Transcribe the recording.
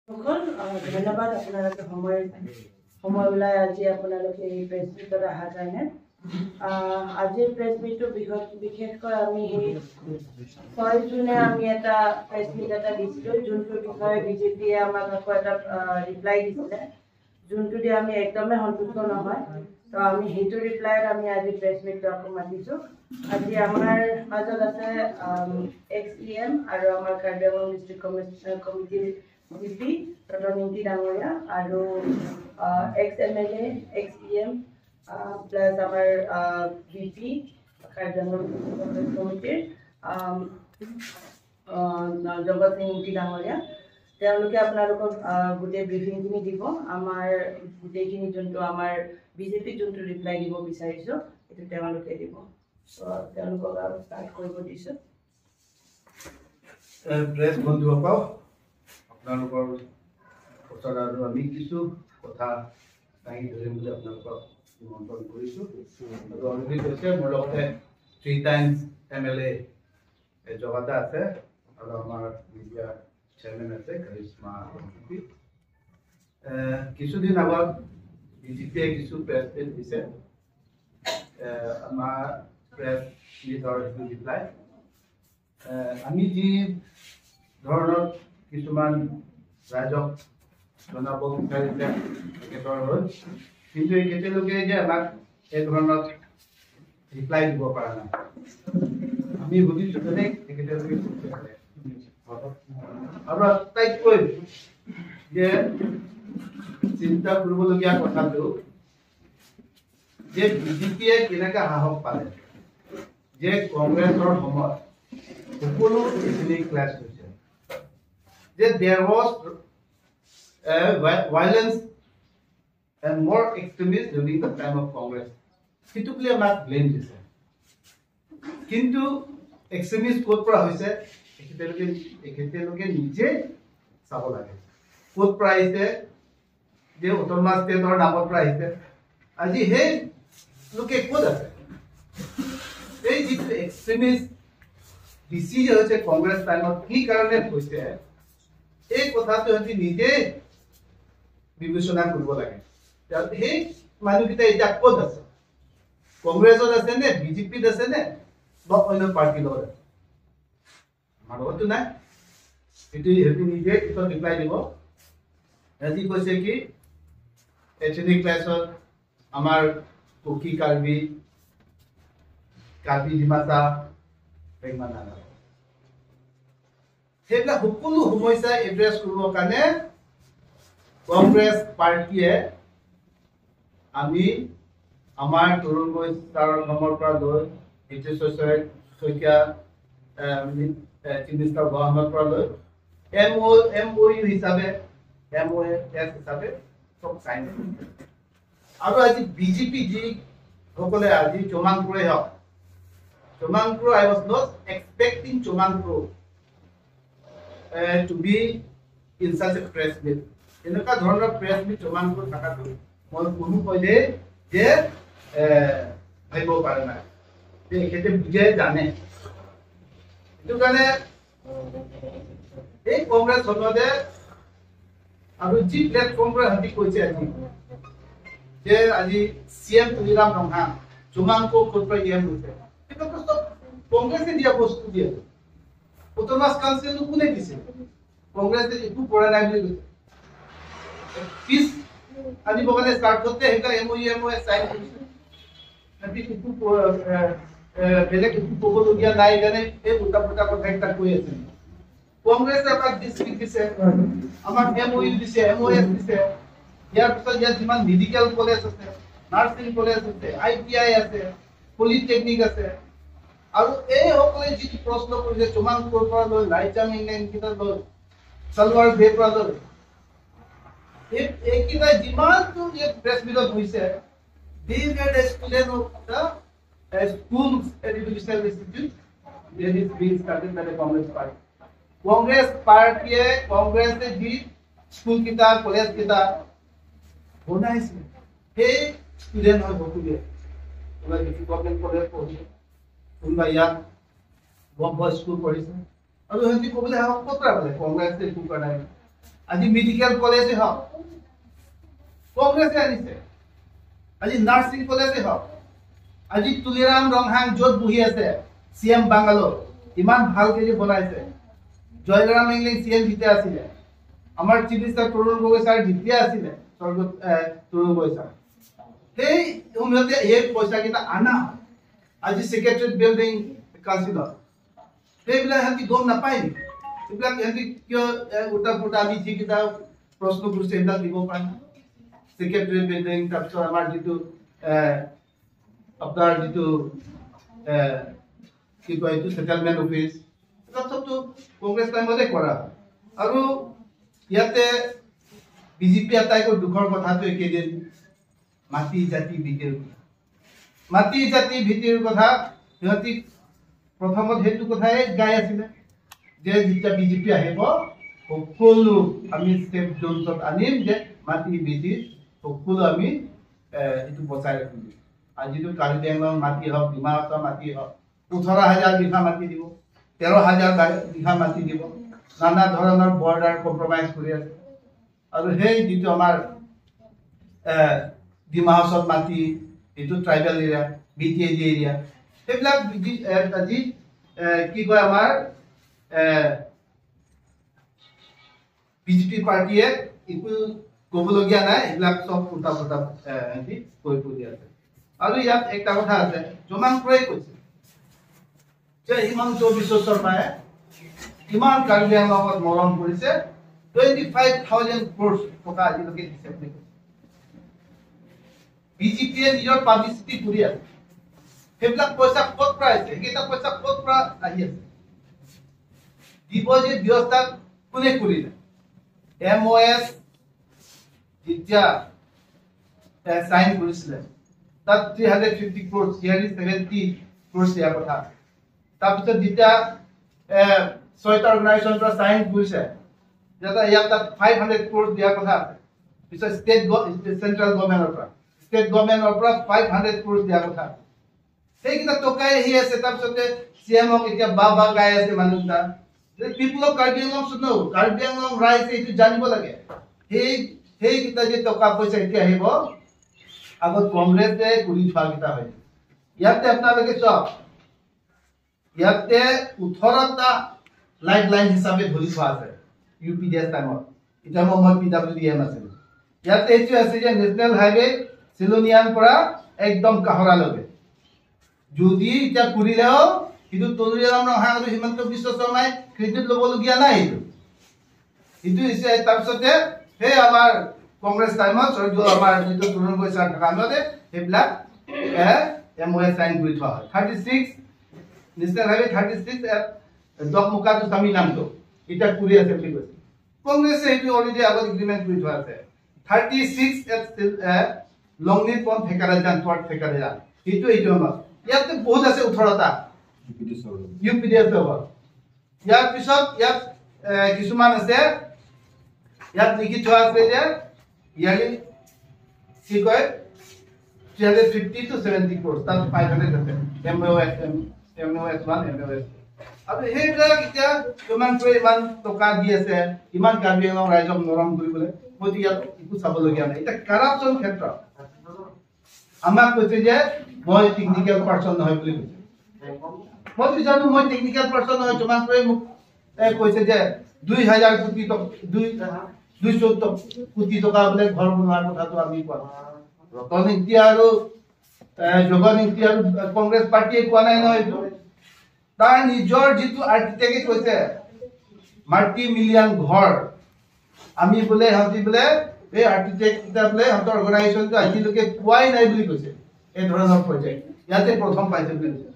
ধন্যবাদ আপোনালোকে সময় ওলাই আজি আপোনালোকে এই প্ৰেছ মিটত অহাৰ কাৰণে আজিৰ প্ৰেছ মিটটো বিশেষকৈ আমি 6 জুনে আমি এটা প্ৰেছ মিট এটা দিছিলোঁ যোনটোৰ বিষয়ে বিজেপিয়ে আমাক আকৌ এটা ৰিপ্লাই দিছিলে যোনটো দি আমি একদমেই সন্তুষ্ট নহয় তো আমি সেইটো ৰিপ্লাইত আমি আজি প্ৰেছ মিটটো আকৌ মাতিছোঁ আজি আমাৰ মাজত আছে XEM আৰু আমাৰ কাৰ্বিআংলং ডিষ্ট্ৰিক্ট কমিটিৰ VP Dr. Ninti Dangoria আৰু ex-MLA, XEM plus our VP Karbi Anglong কমিটিৰ জগত সিং Ninti Dangoria তেওঁলোকে আপোনালোকক গোটেই ব্ৰিফিংখিনি দিব আমাৰ গোটেইখিনি যোনটো আমাৰ বিজেপি যোনটো ৰিপ্লাই দিব বিচাৰিছোঁ সেইটো তেওঁলোকে দিব তেওঁলোকক ষ্টাৰ্ট কৰিব দিছোঁ প্ৰেছ বন্ধুসকল আপোনালোকৰ ওচৰত আৰু আমি কিছু কথা দাঙি ধৰিম বুলি আপোনালোকক নিমন্ত্ৰণ কৰিছোঁ আৰু অলৰেডি কৈছে মোৰ লগতে 3 times MLA জগতা আছে আৰু আমাৰ মিডিয়া চেয়াৰমেন আছে কৰিশ্মা কিছুদিন আগত বিজেপিয়ে কিছু প্ৰেছ মিট দিছে আমাৰ প্ৰেছ মিটৰ ৰিপ্লাই আমি যি ধৰণৰ কিছুমান ৰাইজক জনাব বিচাৰিছে তেখেতৰ হৈ কিন্তু এতিয়ালৈকে যে আমাক এই ধৰণৰ ৰিপ্লাই দিব পৰা নাই আমি সুধিছোঁ যে তেখেতলোকে আৰু আটাইতকৈ যে চিন্তা কৰিবলগীয়া কথাটো যে বিজেপিয়ে কেনেকৈ সাহস পালে যে কংগ্ৰেছৰ সময়ত সকলো এথনিক ক্লাছ হৈছে যে there was violence and more extremism during the time of Congress. সেইটো বুলি আমাক ব্লেম দিছে কিন্তু এক্সট্ৰিমিষ্ট ক'ত পৰা হৈছে এখেতেলোকে নিজে চাব লাগে ক'ত পৰা আহিছে যে অট'নমাছ ষ্টেটৰ নামত পৰা আহিছে আজি সেই লোকে ক'ত আছে এই যিটো এক্সট্ৰিমিষ্ট বেছি যে হৈছে কংগ্ৰেছ টাইমত কি কাৰণে হৈছে এই কথাটো সিহঁতি নিজে বিবেচনা কৰিব লাগে সেই মানুহকেইটা এতিয়া ক'ত আছে কংগ্ৰেছত আছে নে বিজেপিত আছে নে বা অন্য পাৰ্টিৰ লগত আছে আমাৰ লগততো নাই সেইটো সিহঁতি নিজে পিছত ৰিপ্লাই দিব সিহঁতি কৈছে কি এথনিক ক্লাছত আমাৰ কুকি কাৰ্বি ডিমাছা বেংমানা সেইবিলাক সকলো সমস্যা এড্ৰেছ কৰিবৰ কাৰণে কংগ্ৰেছ পাৰ্টীয়ে আমি আমাৰ তৰুণ নামৰ পৰা লৈ হিতেশ শইকীয়া চিফ মিনিষ্টাৰ গুৱাহাটীৰ পৰা লৈ MOU হিচাপে চব চাইন আৰু আজি বিজেপি যি সকলে আজি চমাংপুৰে হওক Chomangpro, I was not expecting Chomangpro to be in such a press meet. এনেকুৱা ধৰণৰ প্ৰেছ মিট Chomangpro থকাটো মই কোনো পধ্যে যে ভাবিব পৰা নাই যে এখেতে বুজে জানে সেইটো কাৰণে এই কংগ্ৰেছ সমাজে আৰু যি প্লেটফৰ্মৰে হাতি কৈছে আজি যে আজি CM তুলিৰাম ৰঙা Chomangpro ক'ত পৰা ইয়ে হৈছে কংগ্ৰেছে দিয়া বস্তু দিয়ে অট'নমাছ কাউন্সিল কোনে দিছে কংগ্ৰেছে একো কৰা নাই বুলি কৈছে পিছ আনিব কাৰণে ষ্টাৰ্ট কৰতে সেইকাৰণে MOU চাইন কৰিছে আমি একো বেলেগ একো ক'বলগীয়া নাই কাৰণে এই উল্টা পুল্টা কথা এটা কৈ আছে কংগ্ৰেছে আমাক ডিষ্ট্ৰিক্ট দিছে আমাক MOU দিছে MOS দিছে ইয়াৰ পিছত ইয়াত যিমান মেডিকেল কলেজ আছে নাৰ্ছিং কলেজ আছে ITI আছে পলিটেকনিক আছে আৰু এই সকলে যি প্ৰশ্ন কৰিছে Chomangpro পৰা লৈ লাইজাম ইংলেণ্ড কিটা লৈ সলৱাৰ বে পৰা লৈ এই কিটা যিমানটো এই প্ৰেছ মিটত হৈছে these are the students of the schools educational institute that is being started by the Congress party. Congress party Congress যি স্কুল কিটা কলেজ কিটা বনাইছে সেই ষ্টুডেন্ট হয় সকলোৱে ওলা ডিগ্ৰী গভৰ্ণমেণ্ট কলেজ পঢ়িছে কোনোবা ইয়াত বম্ব স্কুল পঢ়িছে আৰু সিহঁতি ক'বলৈ ক'ত পালে কংগ্ৰেছে একো কৰা নাই আজি মেডিকেল কলেজে হওক কংগ্ৰেছে আনিছে আজি নাৰ্ছিং কলেজে হওক আজি তুলিৰাম ৰংহাং য'ত বহি আছে CM বাংগালোৰ ইমান ভালকে যে বনাইছে জয়ৰাম ইংলিং CM জিতে আছিলে আমাৰ chief minister Tarun Gogoi sir জিতিয়া আছিলে স্বৰ্গত তৰুণ গগৈ ছাৰ সেই উন্নতি এই পইচাকেইটা আনা আজি ছেক্ৰেটাৰিয়েট বিল্ডিং কাউন্সিলত সেইবিলাক সিহঁতি গম নাপায় নেকি এইবিলাক সিহঁতি কিয় উল্টা পুল্টা আমি যিকেইটা প্ৰশ্ন কৰিছে সেইবিলাক দিব পাৰে ছেক্ৰেটাৰিয়েট বিল্ডিং তাৰপিছত আমাৰ যিটো আপোনাৰ যিটো কি কয় এইটো সেটেলমেণ্ট অফিচ এইবিলাক চবটো কংগ্ৰেছ টাইমতে কৰা হয় আৰু ইয়াতে বিজেপি আটাইকৈ দুখৰ কথাটো একেদিন মাটি জাতি ভীতিৰ কথা সিহঁতি প্ৰথমত সেইটো কথাই গাই আছিলে যে যেতিয়া বিজেপি আহিব সকলো আমি ছেফ জোনত আনিম যে মাটি ভীতিৰ সকলো আমি এইটো বচাই ৰাখিম আজিতো কাৰ্বি আংলং মাটি হওক ডিমা হাছাও মাটি হওক 18,000 বিঘা মাটি দিব 13,000 বিঘা মাটি দিব নানা ধৰণৰ বৰ্ডাৰ কম্প্ৰমাইজ কৰি আছে আৰু সেই যিটো আমাৰ ডিমা হাছাওত মাটি এইটো ট্ৰাইবেল এৰিয়া BTAG এৰিয়া সেইবিলাক আজি কি কয় আমাৰ বিজেপি পাৰ্টিয়ে একো ক'বলগীয়া নাই এইবিলাক চব উল্টা পুল্টা কৈ পৰি আছে আৰু ইয়াত একটা কথা আছে জমান ক্ৰয় কৈছে যে হিমন্ত বিশ্ব শৰ্মাই ইমান কাৰ্বি আংলঙত মৰম কৰিছে 25,000 crore টকা আজিলৈকে দিছে বিজেপিয়ে নিজৰ পাব্লিচিটি কৰি আছে সেইবিলাক পইচা ক'ত পৰা আহিছে সেইকেইটা পইচা ক'ত পৰা আহি আছে দিব যে ব্যৱস্থা কোনে কৰিলে MOS যেতিয়া সাইন কৰিছিলে তাত 350 crore 70 crore দিয়া কথা তাৰপিছত যেতিয়া 6টা অৰ্গানাইজেশ্যন পৰা সাইন কৰিছে যেটা ইয়াত 500 crore দিয়া কথা আছে পিছত চেন্ট্ৰেল গভৰ্ণমেণ্টৰ পৰা ষ্টেট গভৰ্ণমেণ্টৰ পৰা 500 crore দিয়া কথা সেইকেইটা টকাই আহি আছে তাৰপিছত CMক এতিয়া বা গাই আছে মানুহটা The people of Karbi Anglong should know. Karbi Anglong rise to জানিব লাগে সেই কিটা যে টকা পয়সা এতিয়া আহিব আগত কংগ্ৰেছে কৰি থোৱা কিটা হয় ইয়াতে আপোনালোকে সব ইয়াতে 18টা লাইন হিচাপে ধৰি থোৱা আছে UPDS টাইমত এটা মই PWDM আছিল ইয়াতে এইটো আছে যে নেশনেল হাইৱে সিলোনিয়ান পৰা একদম কাহৰা লগে যদি এটা কৰিলেও কিন্তু তলুৰিৰাম ৰংহাং আৰু হিমন্ত বিশ্ব শৰ্মাই ক্ৰেডিট ল'বলগীয়া নাই এইটো তাৰপিছতে সেই আমাৰ কংগ্ৰেছ টাইমত স্বৰ্গীয় আমাৰ যিটো তৰুণ গগৈ ছাৰ কামতে সেইবিলাক MOS সাইন কৰি থোৱা হয় 36 নেশনেল হাইৱে 36 দকমুকাটো তামিলনাডু এটা কৰি আছে বুলি কৈছে কংগ্ৰেছে এইটো অলৰেডি আগত এগ্ৰিমেণ্ট কৰি থোৱা আছে 36 লংনিত পন ফেকাৰে যান পট ফেকাৰে যান এইটো আমাৰ ইয়াতে বহুত আছে 18টা UPDS হ'ব ইয়াৰ পিছত ইয়াত কিছুমান আছে ইয়াত লিখি থোৱা আছে যে ইয়ালি কি কয় 350 to 70 crore তাত 500 আছে MOS 1 MOS আৰু সেইবিলাক এতিয়া কিমান কৰি ইমান টকা দি আছে ইমান কাৰ্বি আংলং ৰাইজক নৰম কৰিবলৈ মই ইয়াত একো চাবলগীয়া নাই এটা কাৰাপচন ক্ষেত্ৰ আমাক কৈছে যে মই টেকনিক্যাল পাৰ্সন নহয় বুলি কৈছে মই জানো মই টেকনিক্যাল পাৰ্সন নহয় কিমান কৰি মোক কৈছে যে 2000 কোটি টকা 200 কোটি টকা বোলে ঘৰ বনোৱাৰ কথাটো আমি কোৱা ৰতন ইন্দিয়া আৰু জগন ইন্দিয়া আৰু কংগ্ৰেছ পাৰ্টিয়ে কোৱা নাই নহয় তাৰ নিজৰ যিটো আৰ্কিটেক্টে কৈছে মাল্টি মিলিয়ন ঘৰ আমি বোলে হাতি বোলে এই আৰ্কিটেক্ট কিটা বোলে হাতৰ অৰ্গানাইজেশ্যনটো আজিলৈকে পোৱাই নাই বুলি কৈছে এই ধৰণৰ প্ৰজেক্ট ইয়াতে প্ৰথম পাইছে বুলি কৈছে